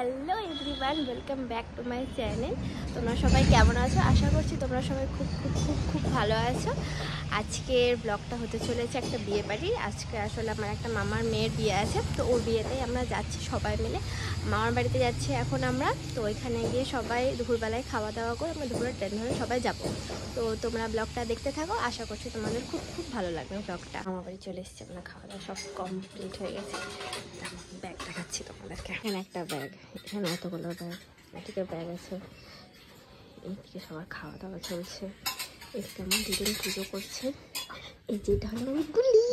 Hello everyone, welcome back to my channel. তোমরা সবাই কেমন আছো? আশা করছি তোমরা সবাই খুব খুব খুব খুব ভালো আছো। আজকের ব্লগটা হতে চলেছে একটা বিয়ে বাড়ির। আজকে আসলে আমার একটা মামার মেয়ের বিয়ে আছে, তো ওর বিয়েতেই আমরা যাচ্ছি সবাই মিলে। মামার বাড়িতে যাচ্ছি এখন আমরা, তো ওইখানে গিয়ে সবাই দুপুরবেলায় খাওয়া দাওয়া করে আমরা দুপুরে ট্রেন ধরে সবাই যাবো। তো তোমরা ব্লগটা দেখতে থাকো, আশা করছি তোমাদের খুব খুব ভালো লাগবে ব্লগটা। আমার বাড়ি চলে এসেছি, আমরা খাওয়া দাওয়া সব কমপ্লিট হয়ে গেছে। ব্যাগ দেখাচ্ছি তোমাদেরকে। এখানে একটা ব্যাগ, এখানে অতগুলো ব্যাগ, এদিকে ব্যাগ আছে, এইদিকে সবার খাওয়া দাওয়া চলছে। এদিকে আমার দিদিন পুজো করছে। এই যে এটা হলো গুলি,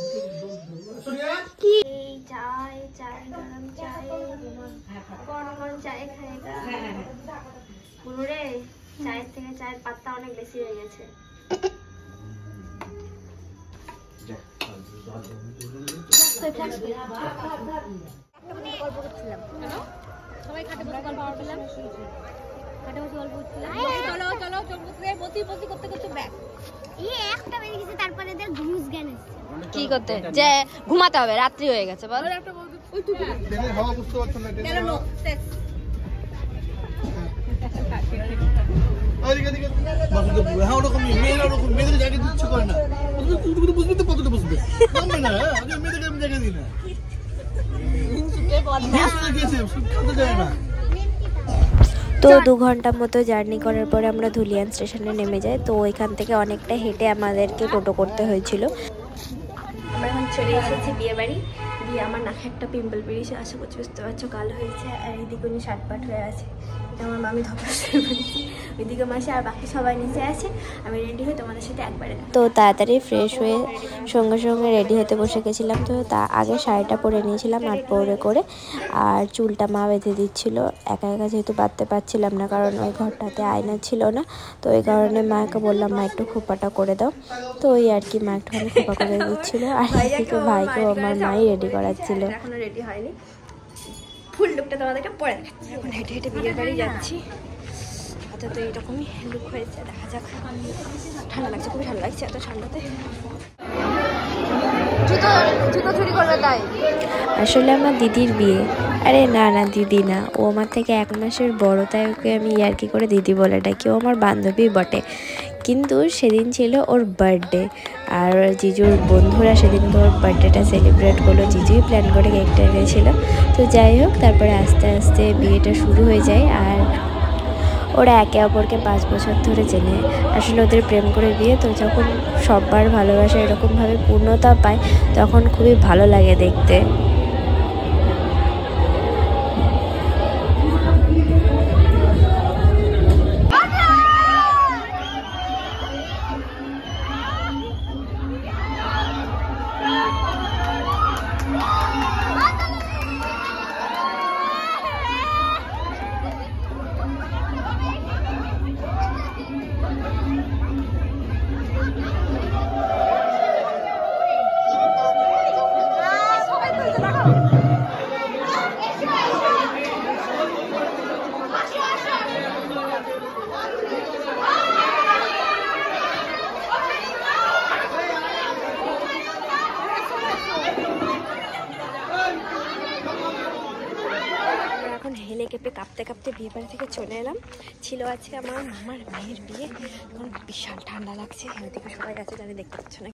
চায় চায় গরম চায়, কোন কোন চায় খায়গা। বলু রে, চায়ের থেকে চায়ের পাত্তা অনেক বেশি হয়ে গেছে। সবাই খাটে বসে গল্প করছিলাম, খাটে বসে গল্প করছিলাম। চলো চলো চলবো, বসি বসি করতে করতে ব্যাগ একটা বেরিয়ে গেছে। তারপরে এদের ঘুষ জ্ঞান এসেছে কি করতে, যে ঘুমাতে হবে, রাত্রি হয়ে গেছে। বল হাওয়া বুঝতে পারছো না কেন? নো শেষ ওইদিকে দিকে বসতে পুরো হ্যাঁ ওরকম মেয়েরা ওরকম মেয়েদের জায়গা দিচ্ছে করে না। তুমি বুঝবে তো কতটা বুঝবে নামবে না। আমি মেয়েদের আমি জায়গা দিই না। তো 2 ঘন্টা মতো জার্নি করার পরে আমরা ধুলিয়ান স্টেশনে নেমে যাই। তো ওইখান থেকে অনেকটা হেঁটে আমাদেরকে টোটো করতে হয়েছিল। আমরা এখন চলে এসেছি বিয়ে বাড়ি। দিয়ে আমার নাকে একটা পিম্পল বেরিয়েছে, আশা করছি বুঝতে পারছো, কালো হয়েছে। আর এদিকে উনি শার্টপাট হয়ে আছে, এটা আমার মামি ধপাস হয়ে পড়েছে। ওইদিকে মাসে আর বাকি সবাই নিচে আছে। আমি রেডি হয়ে তোমাদের সাথে একবারে তো তাড়াতাড়ি ফ্রেশ হয়ে সঙ্গে সঙ্গে রেডি হতে বসে গেছিলাম। তো তা আগে শাড়িটা পরে নিয়েছিলাম আর পরে করে, আর চুলটা মা বেঁধে দিচ্ছিল। একা একা যেহেতু বাঁধতে পারছিলাম না, কারণ ওই ঘরটাতে আয়না ছিল না। তো এই কারণে মাকে বললাম মা একটু খোপাটা করে দাও। তো ওই আর কি, মা একটুখানি খোপা করে দিচ্ছিল। আর এদিকে ভাইকেও আমার মাই রেডি করাচ্ছিল। এখনো রেডি হয়নি, ফুল লুকটা তোমাদেরকে পরে দেখাচ্ছি। এখন হেঁটে হেঁটে বিয়ের বাড়ি যাচ্ছি। তো এইরকমই লুক হয়েছে, দেখা যাক। ঠান্ডা লাগছে, খুবই ঠান্ডা লাগছে এত ঠান্ডাতে। জুতো চুরি করবে তাই? আসলে আমার দিদির বিয়ে। আরে না না, দিদি না, ও আমার থেকে 1 মাসের বড়, তাই ওকে আমি ইয়ার্কি করে দিদি বলে ডাকি। ও আমার বান্ধবী বটে, কিন্তু সেদিন ছিল ওর বার্থডে। আর জিজুর বন্ধুরা সেদিন ওর বার্থডেটা সেলিব্রেট করলো, জিজুই প্ল্যান করে কেকটা এনেছিল। তো যাই হোক, তারপরে আস্তে আস্তে বিয়েটা শুরু হয়ে যায়। আর ওরা একে অপরকে 5 বছর ধরে চেনে। আসলে ওদের প্রেম করে বিয়ে, তো যখন সবার ভালোবাসা এরকমভাবে পূর্ণতা পায় তখন খুবই ভালো লাগে দেখতে। হেলে কেঁপে কাঁপতে কাঁপতে বিয়ে বাড়ি থেকে চলে এলাম। ছিল আজকে আমার মামার মেয়ের বিয়ে, এখন বিশাল ঠান্ডা লাগছে। এদিকে সবাই আছে, জানি দেখতে পাচ্ছ না।